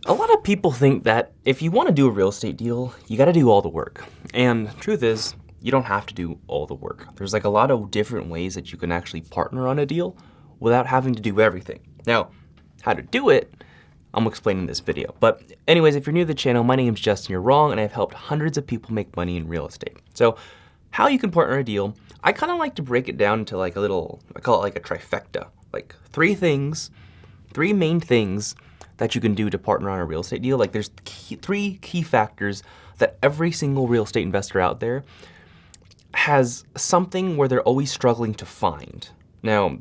A lot of people think that if you want to do a real estate deal, you got to do all the work. And truth is, you don't have to do all the work. There's like a lot of different ways that you can actually partner on a deal without having to do everything. Now, how to do it, I'm explaining in this video. But anyways, if you're new to the channel, my name's Justin, you're wrong, and I've helped hundreds of people make money in real estate. So how you can partner a deal, I kind of like to break it down into like a little, I call it like a trifecta, like three main things that you can do to partner on a real estate deal. Like there's three key factors that every single real estate investor out there has something where they're always struggling to find. Now,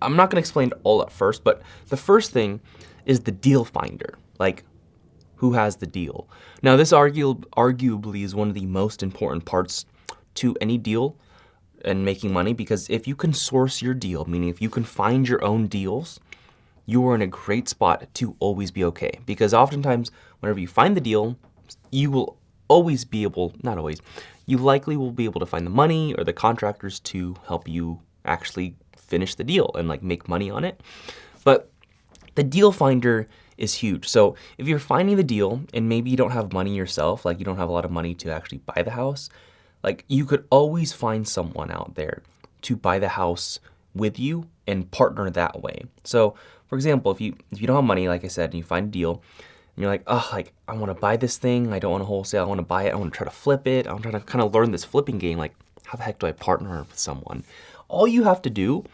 I'm not gonna explain it all at first, but the first thing is the deal finder, like who has the deal. Now, this arguably is one of the most important parts to any deal and making money, because if you can source your deal, meaning if you can find your own deals, you are in a great spot to always be okay. Because oftentimes, whenever you find the deal, you will always be able, not always, you likely will be able to find the money or the contractors to help you actually finish the deal and like make money on it. But the deal finder is huge. So if you're finding the deal and maybe you don't have money yourself, like you don't have a lot of money to actually buy the house, like you could always find someone out there to buy the house with you and partner that way. So for example, if you don't have money, like I said, and you find a deal and you're like, oh, like I want to buy this thing. I don't want to wholesale. I want to buy it. I want to try to flip it. I'm trying to kind of learn this flipping game. Like how the heck do I partner with someone? All you have to do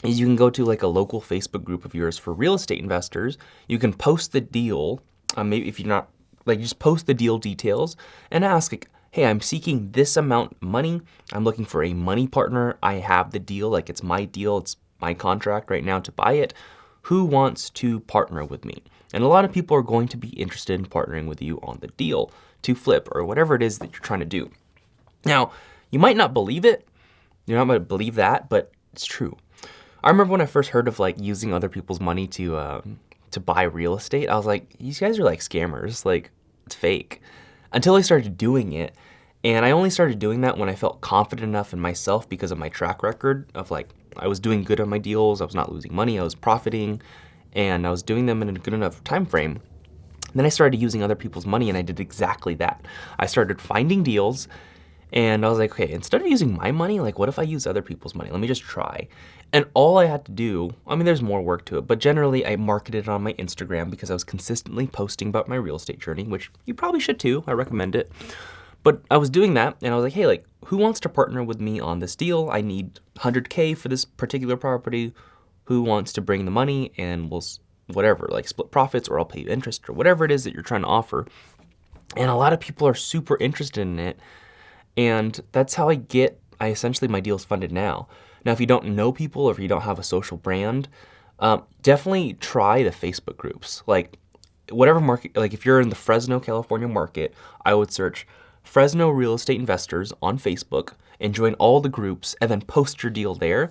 is you can go to like a local Facebook group of yours for real estate investors. You can post the deal. Maybe if you're not, like, just post the deal details and ask, like, hey, I'm seeking this amount of money. I'm looking for a money partner. I have the deal, like it's my deal. It's my contract right now to buy it. Who wants to partner with me? And a lot of people are going to be interested in partnering with you on the deal to flip or whatever it is that you're trying to do. Now, you might not believe it. You're not going to believe that, but it's true. I remember when I first heard of like using other people's money to buy real estate, I was like, these guys are like scammers, like it's fake. Until I started doing it, and I only started doing that when I felt confident enough in myself because of my track record of like, I was doing good on my deals, I was not losing money, I was profiting, and I was doing them in a good enough time frame. Then I started using other people's money and I did exactly that. I started finding deals and I was like, okay, instead of using my money, like what if I use other people's money? Let me just try. And all I had to do, I mean, there's more work to it, but generally I marketed it on my Instagram because I was consistently posting about my real estate journey, which you probably should too, I recommend it. But I was doing that and I was like, hey, like who wants to partner with me on this deal? I need 100K for this particular property. Who wants to bring the money and we'll whatever, like split profits, or I'll pay you interest, or whatever it is that you're trying to offer. And a lot of people are super interested in it. And that's how I essentially, my deals funded now. Now, if you don't know people or if you don't have a social brand, definitely try the Facebook groups. Like whatever market, like if you're in the Fresno, California market, I would search Fresno real estate investors on Facebook and join all the groups and then post your deal there.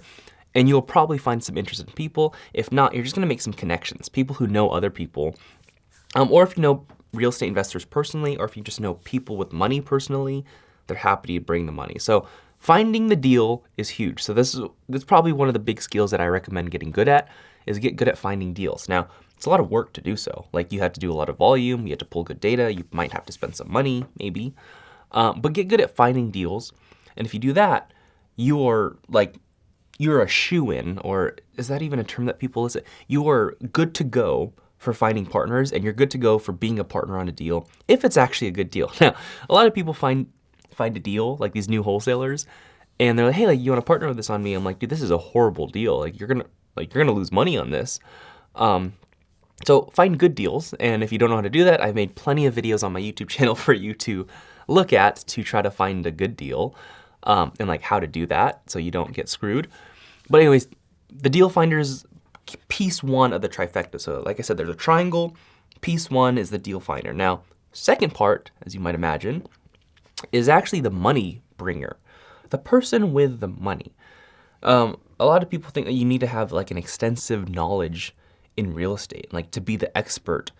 And you'll probably find some interested people. If not, you're just gonna make some connections, people who know other people. Or if you know real estate investors personally, or if you just know people with money personally, they're happy to bring the money. So finding the deal is huge. So this is probably one of the big skills that I recommend getting good at, is get good at finding deals. Now, it's a lot of work to do so. Like you have to do a lot of volume, you have to pull good data, you might have to spend some money, maybe. But get good at finding deals. And if you do that, you're a shoo-in, or is that even a term that people listen? You are good to go for finding partners, and you're good to go for being a partner on a deal if it's actually a good deal. Now, a lot of people find a deal, like these new wholesalers, and they're like, hey, like you want to partner with this on me? I'm like, dude, this is a horrible deal. Like you're gonna lose money on this. So find good deals, and if you don't know how to do that, I've made plenty of videos on my YouTube channel for you to look at to try to find a good deal, and like how to do that so you don't get screwed. But anyways, the deal finder is piece one of the trifecta. So like I said, there's a triangle. Piece one is the deal finder. Now, second part, as you might imagine, is actually the money bringer, the person with the money. A lot of people think that you need to have like an extensive knowledge in real estate, like to be the expert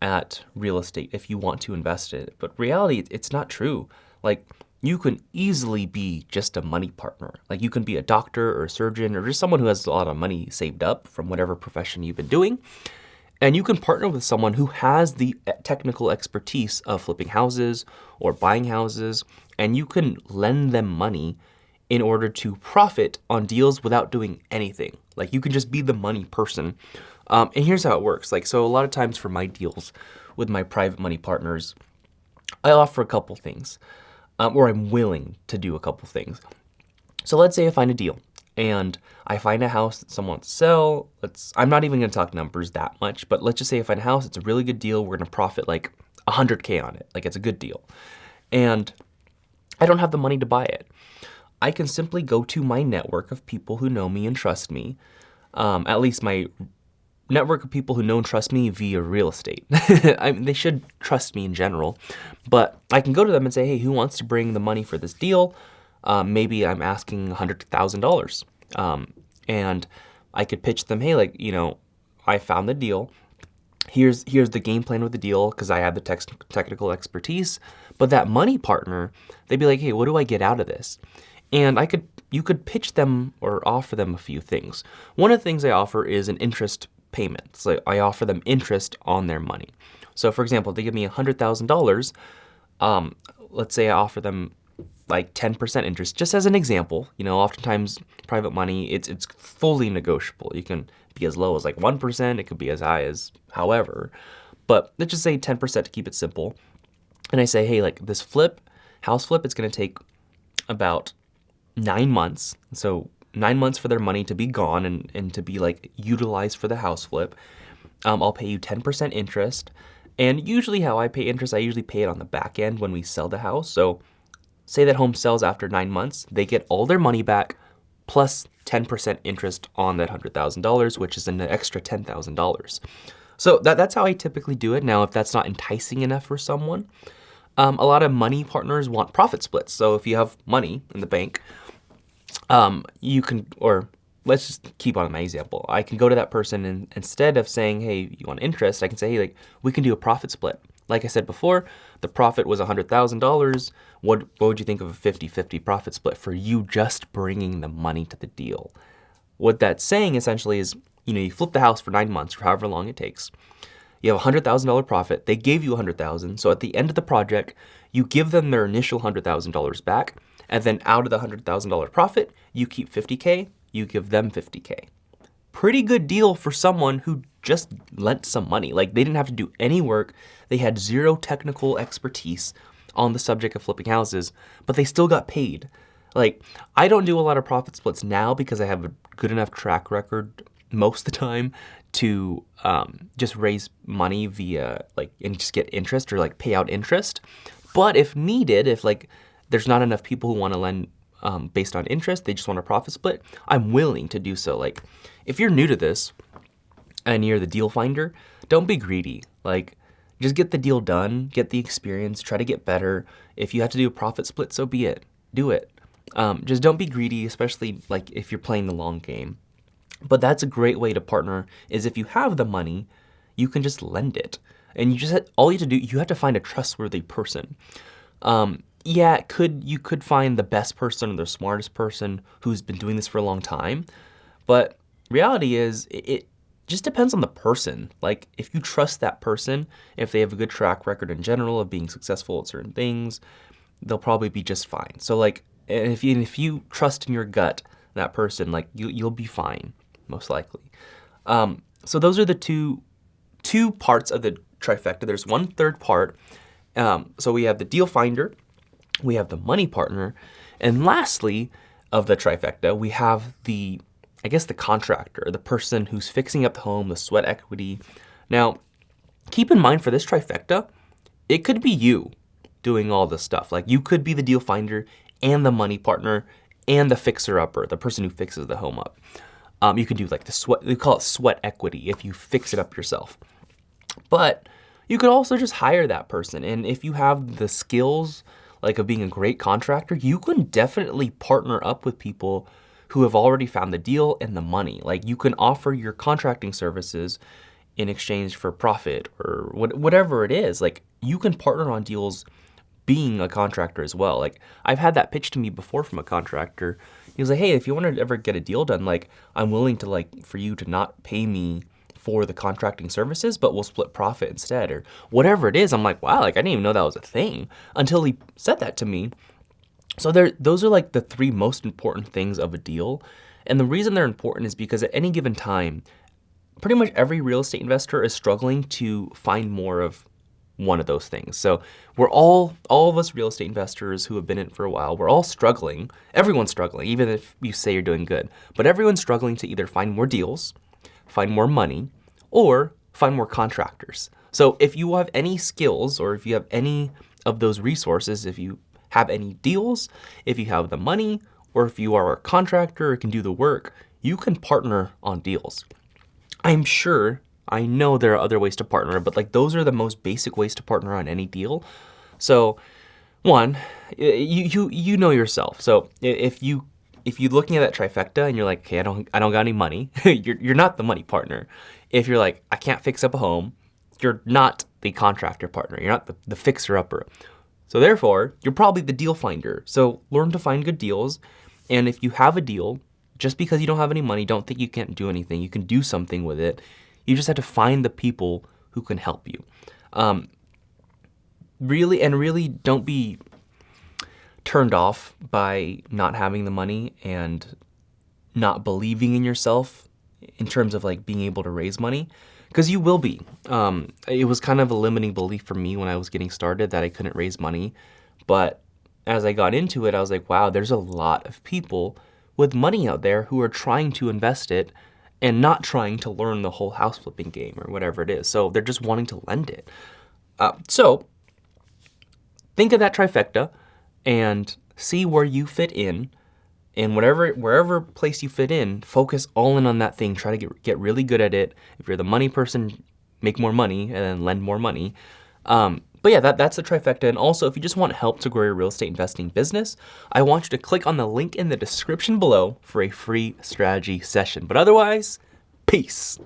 at real estate if you want to invest in it. But reality, it's not true. Like you can easily be just a money partner. Like you can be a doctor or a surgeon or just someone who has a lot of money saved up from whatever profession you've been doing. And you can partner with someone who has the technical expertise of flipping houses or buying houses, and you can lend them money in order to profit on deals without doing anything. Like you can just be the money person. And here's how it works. Like, so a lot of times for my deals with my private money partners, I offer a couple things, or I'm willing to do a couple things. So let's say I find a deal and I find a house that someone wants to sell. I'm not even going to talk numbers that much, but let's just say I find a house, it's a really good deal. We're going to profit like 100K on it. Like it's a good deal. And I don't have the money to buy it. I can simply go to my network of people who know me and trust me, at least my network of people who know and trust me via real estate. They should trust me in general, but I can go to them and say, hey, who wants to bring the money for this deal? Maybe I'm asking $100,000. And I could pitch them, hey, like, I found the deal. Here's the game plan with the deal because I have the technical expertise. But that money partner, they'd be like, hey, what do I get out of this? And you could pitch them or offer them a few things. One of the things I offer is an interest payment. So I offer them interest on their money. So for example, if they give me $100,000, let's say I offer them like 10% interest, just as an example. Oftentimes private money, it's fully negotiable. You can be as low as like 1%, it could be as high as however. But let's just say 10% to keep it simple. And I say, hey, like this house flip, it's gonna take about 9 months. So 9 months for their money to be gone and to be like utilized for the house flip. I'll pay you 10% interest. And usually how I pay interest, I usually pay it on the back end when we sell the house. So say that home sells after 9 months, they get all their money back plus 10% interest on that $100,000, which is an extra $10,000. So that's how I typically do it. Now, if that's not enticing enough for someone, a lot of money partners want profit splits. So if you have money in the bank, you can, or let's just keep on my example. I can go to that person and instead of saying, hey, you want interest, I can say, hey, like we can do a profit split. Like I said before, the profit was $100,000. What would you think of a 50-50 profit split for you just bringing the money to the deal? What that's saying essentially is, you flip the house for 9 months or however long it takes. You have a $100,000 profit. They gave you $100,000. So at the end of the project, you give them their initial $100,000 back. And then out of the $100,000 profit, you keep $50K, you give them $50K. Pretty good deal for someone who just lent some money. Like they didn't have to do any work. They had zero technical expertise on the subject of flipping houses, but they still got paid. Like I don't do a lot of profit splits now because I have a good enough track record most of the time to just raise money via and just get interest or like pay out interest. But if needed, if like there's not enough people who want to lend based on interest, they just want a profit split, I'm willing to do so. Like if you're new to this and you're the deal finder, don't be greedy. Like just get the deal done, get the experience, try to get better. If you have to do a profit split, so be it. Do it. Just don't be greedy, especially like if you're playing the long game. But that's a great way to partner is if you have the money, you can just lend it. And all you have to do, you have to find a trustworthy person. Yeah, you could find the best person or the smartest person who's been doing this for a long time. But reality is it just depends on the person. Like if you trust that person, if they have a good track record in general of being successful at certain things, they'll probably be just fine. So like if you trust in your gut that person, like you'll be fine, most likely. So those are the two parts of the trifecta. There's one third part. So we have the deal finder, we have the money partner, and lastly of the trifecta, we have the contractor, the person who's fixing up the home, the sweat equity. Now, keep in mind for this trifecta, it could be you doing all this stuff. Like you could be the deal finder and the money partner and the fixer-upper, the person who fixes the home up. You can do like we call it sweat equity if you fix it up yourself. But you could also just hire that person. And if you have the skills like of being a great contractor, you can definitely partner up with people who have already found the deal and the money. Like you can offer your contracting services in exchange for profit or whatever it is. Like you can partner on deals being a contractor as well. Like I've had that pitched to me before from a contractor. He was like, hey, if you want to ever get a deal done, like I'm willing to for you to not pay me for the contracting services, but we'll split profit instead, or whatever it is. I'm like, wow, like I didn't even know that was a thing until he said that to me. So those are like the three most important things of a deal. And the reason they're important is because at any given time, pretty much every real estate investor is struggling to find more of one of those things. So we're all of us real estate investors who have been in it for a while, we're all struggling. Everyone's struggling, even if you say you're doing good. But everyone's struggling to either find more deals, find more money, or find more contractors. So if you have any skills, or if you have any of those resources, if you have any deals, if you have the money, or if you are a contractor or can do the work, you can partner on deals. I'm sure, I know there are other ways to partner, but like those are the most basic ways to partner on any deal. So one, you know yourself. So if you looking at that trifecta and you're like, okay, I don't got any money, you're not the money partner. If you're like, I can't fix up a home, you're not the contractor partner. You're not the fixer upper. So therefore, you're probably the deal finder. So learn to find good deals. And if you have a deal, just because you don't have any money, don't think you can't do anything. You can do something with it. You just have to find the people who can help you. Really don't be turned off by not having the money and not believing in yourself in terms of like being able to raise money, because you will be. It was kind of a limiting belief for me when I was getting started that I couldn't raise money. But as I got into it, I was like, wow, there's a lot of people with money out there who are trying to invest it and not trying to learn the whole house flipping game or whatever it is. So they're just wanting to lend it. So think of that trifecta and see where you fit in, and wherever place you fit in, focus all in on that thing. Try to get really good at it. If you're the money person, make more money and then lend more money. But yeah, that's the trifecta. And also, if you just want help to grow your real estate investing business, I want you to click on the link in the description below for a free strategy session. But otherwise, peace.